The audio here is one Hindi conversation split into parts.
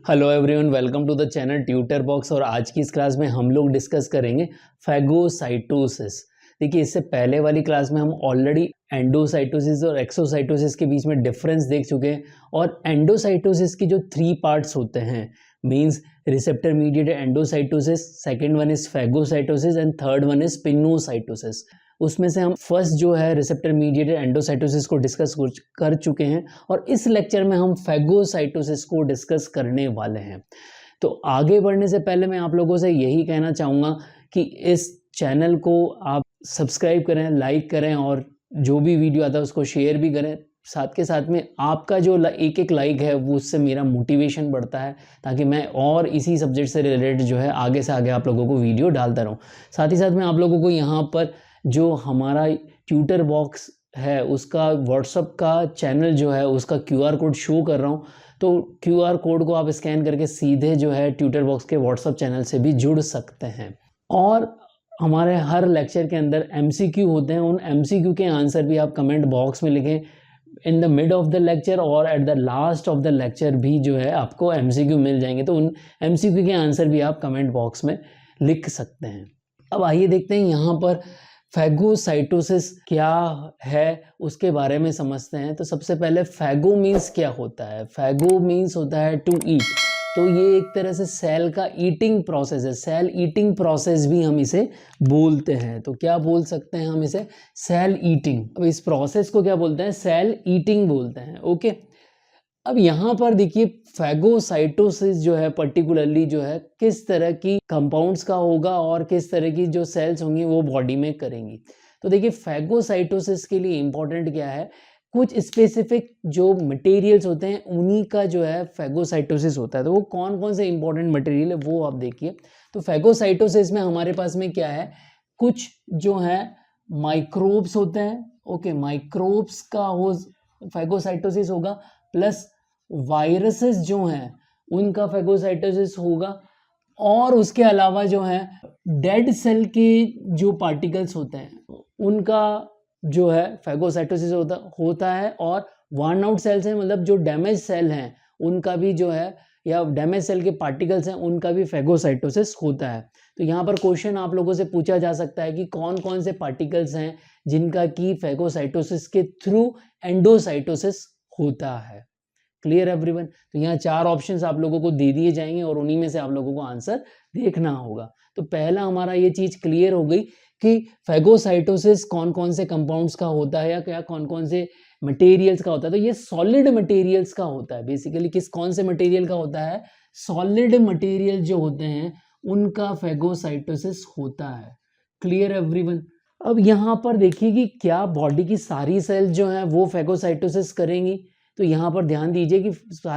Hello everyone, welcome to the channel tutor box. और आज की इस क्लास में हम लोग डिस्कस करेंगे फैगोसाइटोसिस। देखिए, इससे पहले वाली क्लास में हम ऑलरेडी एंडोसाइटोसिस और एक्सोसाइटोसिस के बीच में डिफरेंस देख चुके हैं। और एंडोसाइटोसिस की जो 3 पार्ट्स होते हैं, means receptor mediated endocytosis, second one is phagocytosis and third one is pinocytosis. उसमें से हम फर्स्ट जो है रिसेप्टर मीडिएटेड एंडोसाइटोसिस को डिस्कस कर चुके हैं और इस लेक्चर में हम फैगोसाइटोसिस को डिस्कस करने वाले हैं। तो आगे बढ़ने से पहले मैं आप लोगों से यही कहना चाहूँगा कि इस चैनल को आप सब्सक्राइब करें, लाइक करें और जो भी वीडियो आता है उसको शेयर भी करें। साथ के साथ में आपका जो एक एक लाइक है वो उससे मेरा मोटिवेशन बढ़ता है, ताकि मैं और इसी सब्जेक्ट से रिलेटेड जो है आगे से आगे आप लोगों को वीडियो डालता रहूँ। साथ ही साथ मैं आप लोगों को यहाँ पर जो हमारा ट्यूटर बॉक्स है उसका व्हाट्सअप का चैनल जो है उसका QR कोड शो कर रहा हूँ। तो QR कोड को आप स्कैन करके सीधे जो है ट्यूटर बॉक्स के व्हाट्सअप चैनल से भी जुड़ सकते हैं। और हमारे हर लेक्चर के अंदर MCQ होते हैं, उन MCQ के आंसर भी आप कमेंट बॉक्स में लिखें। In the mid of the lecture और at the last of the lecture भी जो है आपको MCQ मिल जाएंगे, तो उन MCQ के आंसर भी आप कमेंट बॉक्स में लिख सकते हैं। अब आइए देखते हैं यहाँ पर फैगोसाइटोसिस क्या है उसके बारे में समझते हैं। तो सबसे पहले फैगो मीन्स क्या होता है। फैगो मीन्स होता है टू ईट। तो ये एक तरह से सेल का ईटिंग प्रोसेस है। सेल ईटिंग प्रोसेस भी हम इसे बोलते हैं। तो क्या बोल सकते हैं हम इसे? Cell eating. अब इस प्रोसेस को क्या बोलते हैं? सेल ईटिंग बोलते हैं। ओके, अब यहाँ पर देखिए फैगोसाइटोसिस जो है पर्टिकुलरली जो है किस तरह की कंपाउंड्स का होगा और किस तरह की जो सेल्स होंगी वो बॉडी में करेंगी। तो देखिए फैगोसाइटोसिस के लिए इंपॉर्टेंट क्या है, कुछ स्पेसिफिक जो मटेरियल्स होते हैं उन्हीं का जो है फैगोसाइटोसिस होता है। तो वो कौन कौन से इंपॉर्टेंट मटेरियल है वो आप देखिए। तो फैगोसाइटोसिस में हमारे पास में क्या है, कुछ जो है माइक्रोब्स होते हैं। ओके, माइक्रोब्स का हो फैगोसाइटोसिस होगा, प्लस वायरसेस जो हैं उनका फैगोसाइटोसिस होगा। और उसके अलावा जो है डेड सेल के जो पार्टिकल्स होते हैं उनका जो है फैगोसाइटोसिस होता है। और वर्न आउट सेल्स हैं, मतलब जो डैमेज सेल हैं उनका भी जो है, या डैमेज सेल के पार्टिकल्स हैं उनका भी फैगोसाइटोसिस होता है। तो यहाँ पर क्वेश्चन आप लोगों से पूछा जा सकता है कि कौन कौन से पार्टिकल्स हैं जिनका कि फैगोसाइटोसिस के थ्रू एंडोसाइटोसिस होता है। Clear everyone? तो यहाँ 4 ऑप्शंस आप लोगों को दे दिए जाएंगे और उन्हीं में से आप लोगों को आंसर देखना होगा। तो पहला हमारा ये चीज क्लियर हो गई कि फैगोसाइटोसिस कौन कौन से कंपाउंड्स का होता है या क्या कौन कौन से मटेरियल्स का होता है। तो ये सॉलिड मटेरियल्स का होता है। बेसिकली किस कौन से मटेरियल का होता है? सॉलिड मटेरियल जो होते हैं उनका फैगोसाइटोसिस होता है। Clear everyone? अब यहाँ पर देखिए कि क्या बॉडी की सारी सेल जो है वो फैगोसाइटोसिस करेंगी। तो यहाँ पर ध्यान दीजिए कि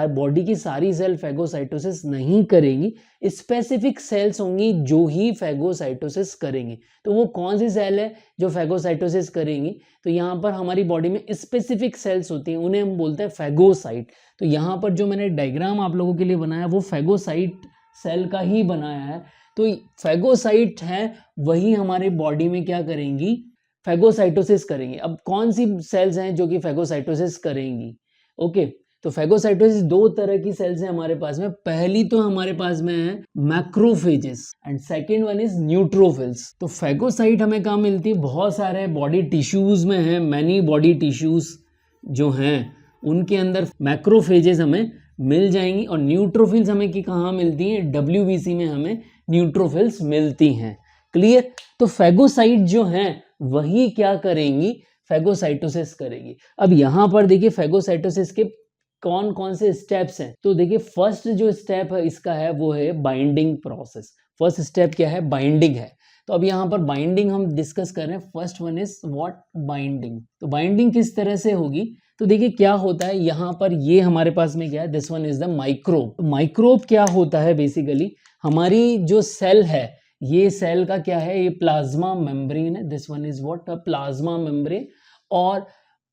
बॉडी की सारी सेल फैगोसाइटोसिस नहीं करेंगी, स्पेसिफिक सेल्स होंगी जो ही फैगोसाइटोसिस करेंगी। तो वो कौन सी सेल है जो फैगोसाइटोसिस करेंगी? तो यहाँ पर हमारी बॉडी में स्पेसिफिक सेल्स होती हैं, उन्हें हम बोलते हैं फैगोसाइट। तो यहाँ पर जो मैंने डायग्राम आप लोगों के लिए बनाया वो फैगोसाइट सेल का ही बनाया है। तो फैगोसाइट है वही हमारे बॉडी में क्या करेंगी? फैगोसाइटोसिस करेंगी। अब कौन सी सेल्स हैं जो कि फैगोसाइटोसिस करेंगी? ओके, तो फैगोसाइटोसिस 2 तरह की सेल्स हैं हमारे पास में। पहली तो हमारे पास में है macrophages and second one is neutrophils. तो फैगोसाइट हमें कहाँ मिलती है? बहुत सारे बॉडी टिश्यूज में है। मैनी बॉडी टिश्यूज जो हैं उनके अंदर मैक्रोफेजेस हमें मिल जाएंगी। और न्यूट्रोफिल्स हमें की कहाँ मिलती हैं? WBC में हमें न्यूट्रोफिल्स मिलती हैं। क्लियर? तो फैगोसाइट जो हैं वही क्या करेंगी? फैगोसाइटोसिस करेगी। अब यहाँ पर देखिए फैगोसाइटोसिस के कौन कौन से स्टेप्स हैं। तो देखिए फर्स्ट जो स्टेप है इसका है वो है बाइंडिंग प्रोसेस। फर्स्ट स्टेप क्या है? बाइंडिंग है। तो अब यहाँ पर बाइंडिंग हम डिस्कस कर रहे हैं। First one is what? Binding. तो बाइंडिंग किस तरह से होगी? तो देखिए क्या होता है यहाँ पर, ये हमारे पास में क्या है? This one is the microbe. Microbe क्या होता है? बेसिकली हमारी जो सेल है, ये सेल का क्या है? ये प्लाज्मा मेम्ब्रेन है। This one is what? Plasma membrane. और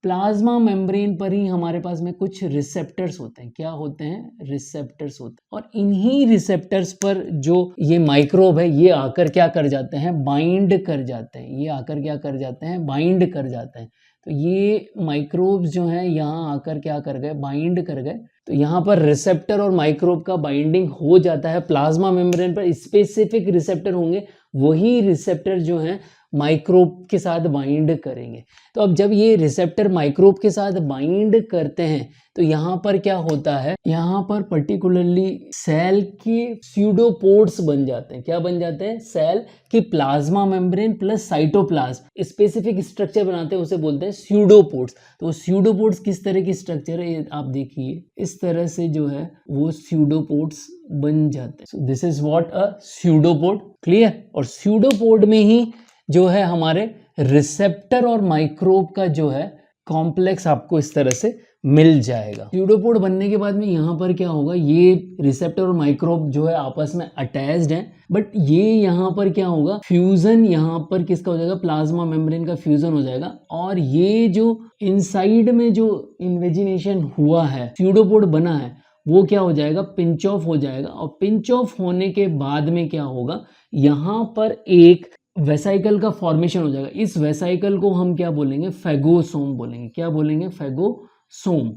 प्लाज्मा मेम्ब्रेन पर ही हमारे पास में कुछ रिसेप्टर्स होते हैं। क्या होते हैं? रिसेप्टर्स होते हैं। और इन्हीं रिसेप्टर्स पर जो ये माइक्रोब है ये आकर क्या कर जाते हैं? बाइंड कर जाते हैं। ये आकर क्या कर जाते हैं? बाइंड कर जाते हैं। तो ये माइक्रोब्स जो हैं यहाँ आकर क्या कर गए? बाइंड कर गए। तो यहाँ पर रिसेप्टर और माइक्रोब का बाइंडिंग हो जाता है। प्लाज्मा मेम्ब्रेन पर स्पेसिफिक रिसेप्टर होंगे, वही रिसेप्टर जो हैं माइक्रोब के साथ बाइंड करेंगे। तो अब जब ये रिसेप्टर माइक्रोब के साथ बाइंड करते हैं तो यहाँ पर क्या होता है? यहाँ पर पर्टिकुलरली सेल के स्यूडोपोड्स बन जाते हैं। क्या बन जाते हैं? सेल की plasma membrane plus cytoplasm specific structure बनाते हैं, उसे बोलते हैं स्यूडोपोड्स। तो स्यूडोपोड्स किस तरह की स्ट्रक्चर है ये आप देखिए, इस तरह से जो है वो स्यूडोपोड्स बन जाते हैं। This is what a pseudopod. Clear? और स्यूडोपोड में ही जो है हमारे रिसेप्टर और माइक्रोब का जो है कॉम्प्लेक्स आपको इस तरह से मिल जाएगा। स्यूडोपोड बनने के बाद में यहाँ पर क्या होगा? ये रिसेप्टर और माइक्रोब जो है आपस में अटैच्ड हैं, बट ये यहाँ पर क्या होगा? फ्यूजन यहाँ पर किसका हो जाएगा? प्लाज्मा मेम्ब्रेन का फ्यूजन हो जाएगा। और ये जो इनसाइड में जो इन्वेजिनेशन हुआ है, स्यूडोपोड बना है, वो क्या हो जाएगा? पिंच ऑफ हो जाएगा। और पिंच ऑफ होने के बाद में क्या होगा? यहाँ पर एक वेसाइकल का फॉर्मेशन हो जाएगा। इस वेसाइकल को हम क्या बोलेंगे? फेगोसोम बोलेंगे। क्या बोलेंगे? फेगोसोम।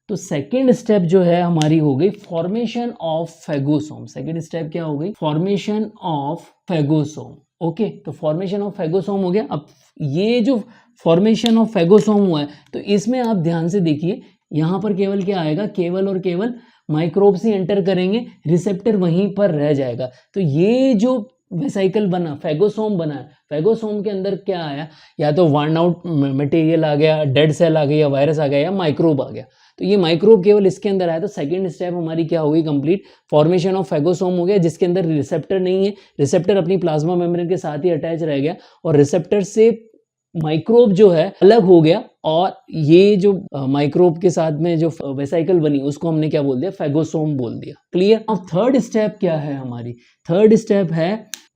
तो सेकेंड स्टेप जो है हमारी हो गई formation of phagosome. Second step क्या हो गई? Formation of phagosome. ओके, तो फॉर्मेशन ऑफ फेगोसोम हो गया। अब ये जो फॉर्मेशन ऑफ फेगोसोम हुआ है तो इसमें आप ध्यान से देखिए, यहाँ पर केवल क्या आएगा? केवल और केवल माइक्रोब्स ही एंटर करेंगे, रिसेप्टर वहीं पर रह जाएगा। तो ये जो वेसाइकल बना, फेगोसोम बना है, फेगोसोम के अंदर क्या आया? या तो वर्न आउट मटेरियल आ गया, डेड सेल आ गया, या वायरस आ गया, या माइक्रोब आ गया। तो ये माइक्रोब केवल इसके अंदर आया। तो सेकंड स्टेप हमारी क्या होगी? कंप्लीट फॉर्मेशन ऑफ फेगोसोम हो गया, जिसके अंदर रिसेप्टर नहीं है। रिसेप्टर अपनी प्लाज्मा मेम्ब्रेन के साथ ही अटैच रह गया और रिसेप्टर से माइक्रोब जो है अलग हो गया। और ये जो माइक्रोब के साथ में जो वेसाइकल बनी उसको हमने क्या बोल दिया? फेगोसोम बोल दिया। क्लियर? अब थर्ड स्टेप क्या है हमारी? थर्ड स्टेप है,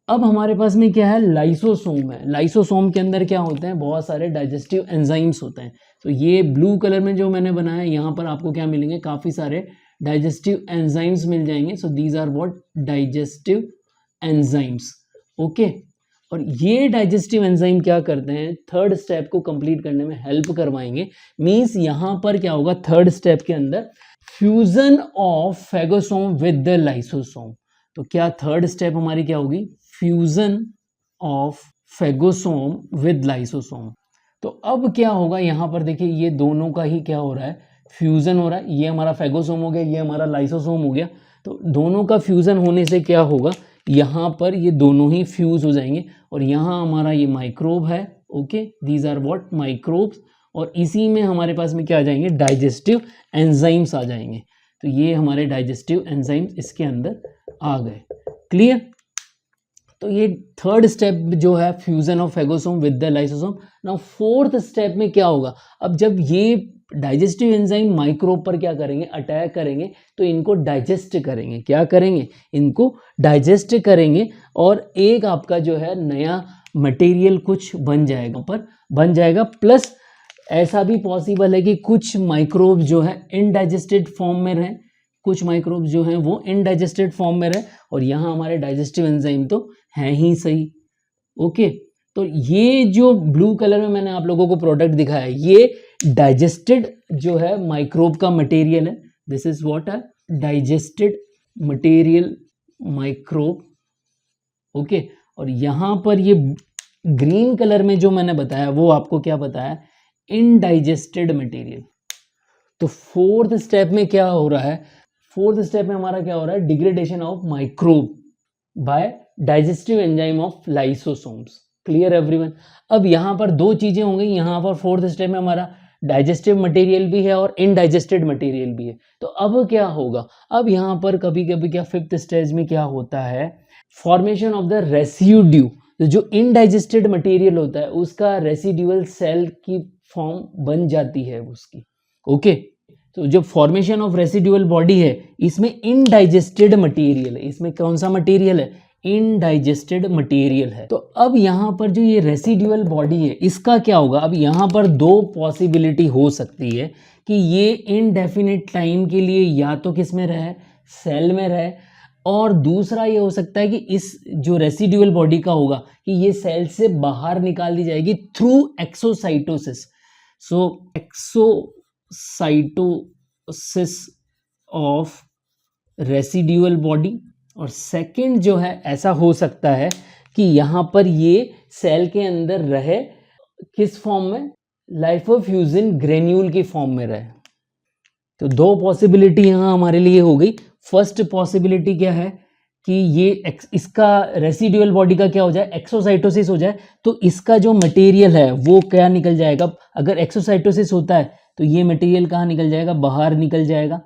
अब हमारे पास में क्या है? लाइसोसोम है। लाइसोसोम के अंदर क्या होते हैं? बहुत सारे डाइजेस्टिव एंजाइम्स होते हैं। तो ये ब्लू कलर में जो मैंने बनाया है, यहाँ पर आपको क्या मिलेंगे? काफ़ी सारे डाइजेस्टिव एंजाइम्स मिल जाएंगे। So these are what? Digestive enzymes. Okay, और ये डाइजेस्टिव एंजाइम क्या करते हैं? थर्ड स्टेप को कंप्लीट करने में हेल्प करवाएंगे। मीन्स यहाँ पर क्या होगा? थर्ड स्टेप के अंदर fusion of phagosome with the lysosome. तो क्या थर्ड स्टेप हमारी क्या होगी? Fusion of phagosome with lysosome. तो अब क्या होगा? यहाँ पर देखिए, ये दोनों का ही क्या हो रहा है? फ्यूजन हो रहा है। ये हमारा फेगोसोम हो गया, ये हमारा लाइसोसोम हो गया। तो दोनों का फ्यूजन होने से क्या होगा? यहाँ पर ये दोनों ही फ्यूज हो जाएंगे और यहाँ हमारा ये माइक्रोब है। Okay, these are what? Microbes. और इसी में हमारे पास में क्या आ जाएंगे? डाइजेस्टिव एंजाइम्स आ जाएंगे। तो ये हमारे डाइजेस्टिव एंजाइम्स इसके अंदर आ गए। क्लियर? तो ये थर्ड स्टेप जो है fusion of phagosome with the lysosome. Now fourth step में क्या होगा? अब जब ये डाइजेस्टिव एंजाइम माइक्रोब पर क्या करेंगे? अटैक करेंगे, तो इनको डाइजेस्ट करेंगे। क्या करेंगे? इनको डाइजेस्ट करेंगे और एक आपका जो है नया मटेरियल कुछ बन जाएगा, पर बन जाएगा। प्लस ऐसा भी पॉसिबल है कि कुछ माइक्रोब जो है इनडाइजेस्टेड फॉर्म में रहें, कुछ माइक्रोब जो हैं वो इनडाइजेस्टेड फॉर्म में रहे, और यहाँ हमारे डाइजेस्टिव एंजाइम तो हैं ही सही। ओके, तो ये जो ब्लू कलर में मैंने आप लोगों को प्रोडक्ट दिखाया है, ये डाइजेस्टेड जो है माइक्रोब का मटेरियल है। दिस इज व्हाट है? Digested material microbe. ओके, और यहाँ पर ये ग्रीन कलर में जो मैंने बताया वो आपको क्या बताया? इनडाइजेस्टेड मटेरियल। तो फोर्थ स्टेप में क्या हो रहा है? फोर्थ स्टेप में हमारा क्या हो रहा है? Degradation of microbe by digestive enzyme of lysosomes. Clear everyone? अब यहाँ पर दो चीजें होंगी। यहाँ पर फोर्थ स्टेप में हमारा डाइजेस्टिव मटेरियल भी है और इनडाइजेस्टेड मटेरियल भी है। तो अब क्या होगा? अब यहाँ पर कभी कभी क्या फिफ्थ स्टेज में क्या होता है? Formation of the residue. जो इनडाइजेस्टेड मटेरियल होता है उसका रेसिड्यूअल सेल की फॉर्म बन जाती है उसकी। ओके, तो जो फॉर्मेशन ऑफ रेसिड्यूअल बॉडी है इसमें इनडाइजेस्टेड मटेरियल है। इसमें कौन सा मटेरियल है? इनडाइजेस्टेड मटेरियल है। तो अब यहाँ पर जो ये रेसिड्यूअल बॉडी है इसका क्या होगा, अब यहाँ पर दो पॉसिबिलिटी हो सकती है कि ये इनडेफिनिट टाइम के लिए या तो किस में रहे, सेल में रहे, और दूसरा ये हो सकता है कि इस जो रेसिड्यूअल बॉडी का होगा कि ये सेल से बाहर निकाल दी जाएगी through exocytosis. So exocytosis of residual body. और सेकंड जो है ऐसा हो सकता है कि यहाँ पर ये सेल के अंदर रहे किस फॉर्म में, लाइफोफ्यूजिन ग्रेन्यूल की फॉर्म में रहे। तो दो पॉसिबिलिटी यहाँ हमारे लिए हो गई। फर्स्ट पॉसिबिलिटी क्या है कि ये इसका रेसिड्यूअल बॉडी का क्या हो जाए, एक्सोसाइटोसिस हो जाए, तो इसका जो मटेरियल है वो क्या निकल जाएगा, अगर एक्सोसाइटोसिस होता है तो ये मटेरियल कहाँ निकल जाएगा, बाहर निकल जाएगा,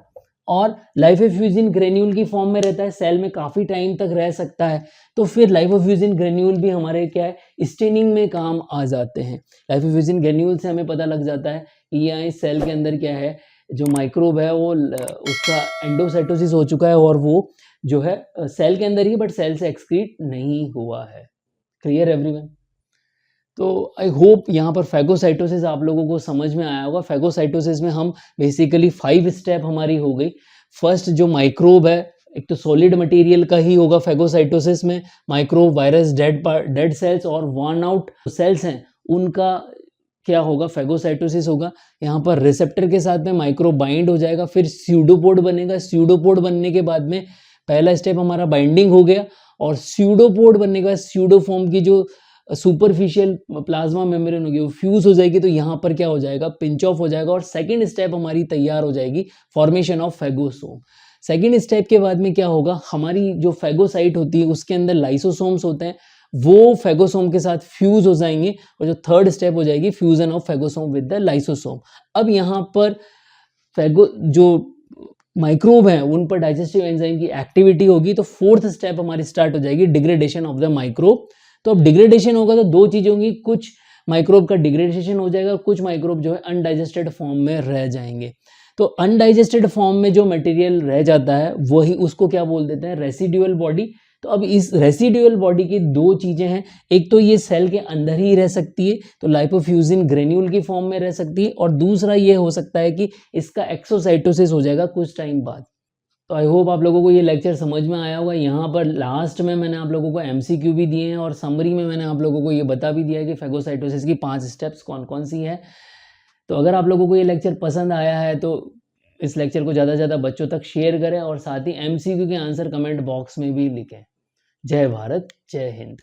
और लाइफोफ्यूजिन ग्रेन्यूल की फॉर्म में रहता है, सेल में काफ़ी टाइम तक रह सकता है। तो फिर लाइफोफ्यूजिन ग्रेन्यूल भी हमारे क्या है, स्टेनिंग में काम आ जाते हैं। लाइफोफ्यूजिन ग्रेन्यूल से हमें पता लग जाता है कि यहाँ इस सेल के अंदर क्या है, जो माइक्रोब है वो उसका एंडोसाइटोसिस हो चुका है और वो जो है सेल के अंदर ही, बट सेल से एक्सक्रीट नहीं हुआ है। Clear everyone? तो आई होप यहाँ पर फैगोसाइटोसिस आप लोगों को समझ में आया होगा। फैगोसाइटोसिस में हम बेसिकली 5 स्टेप हमारी हो गई। फर्स्ट जो माइक्रोब है, एक तो सॉलिड मटेरियल का ही होगा फैगोसाइटोसिस में, माइक्रोब, वायरस, डेड सेल्स और वर्न आउट सेल्स हैं उनका क्या होगा, फैगोसाइटोसिस होगा। यहाँ पर रिसेप्टर के साथ में माइक्रोब बाइंड हो जाएगा, फिर स्यूडोपोड बनेगा। स्यूडोपोड बनने के बाद में पहला स्टेप हमारा बाइंडिंग हो गया, और स्यूडोपोड बनने के बाद स्यूडोफॉर्म की जो सुपरफिशियल प्लाज्मा मेम्ब्रेन होगी वो फ्यूज हो जाएगी, तो यहाँ पर क्या हो जाएगा, पिंच ऑफ हो जाएगा, और सेकंड स्टेप हमारी तैयार हो जाएगी, formation of phagosome. Second step के बाद में क्या होगा, हमारी जो फैगोसाइट होती है उसके अंदर लाइसोसोम्स होते हैं, वो फैगोसोम के साथ फ्यूज हो जाएंगे, और जो थर्ड स्टेप हो जाएगी fusion of phagosome with the lysosome. अब यहाँ पर जो माइक्रोब है उन पर डाइजेस्टिव एंजाइम की एक्टिविटी होगी, तो फोर्थ स्टेप हमारी स्टार्ट हो जाएगी, डिग्रेडेशन ऑफ द माइक्रोब। तो अब डिग्रेडेशन होगा तो दो चीजें होंगी, कुछ माइक्रोब का डिग्रेडेशन हो जाएगा, कुछ माइक्रोब जो है अनडाइजेस्टेड फॉर्म में रह जाएंगे। तो अनडाइजेस्टेड फॉर्म में जो मटेरियल रह जाता है वही उसको क्या बोल देते हैं, रेसिड्यूअल बॉडी। तो अब इस रेसिड्यूअल बॉडी की दो चीजें हैं, एक तो ये सेल के अंदर ही रह सकती है, तो लाइपोफ्यूजिन ग्रेन्यूल की फॉर्म में रह सकती है, और दूसरा ये हो सकता है कि इसका एक्सोसाइटोसिस हो जाएगा कुछ टाइम बाद। तो आई होप आप लोगों को ये लेक्चर समझ में आया होगा। यहाँ पर लास्ट में मैंने आप लोगों को एमसीक्यू भी दिए हैं, और समरी में मैंने आप लोगों को ये बता भी दिया है कि फैगोसाइटोसिस की 5 स्टेप्स कौन कौन सी है। तो अगर आप लोगों को ये लेक्चर पसंद आया है तो इस लेक्चर को ज़्यादा से ज़्यादा बच्चों तक शेयर करें, और साथ ही एमसीक्यू के आंसर कमेंट बॉक्स में भी लिखें। जय भारत, जय हिंद।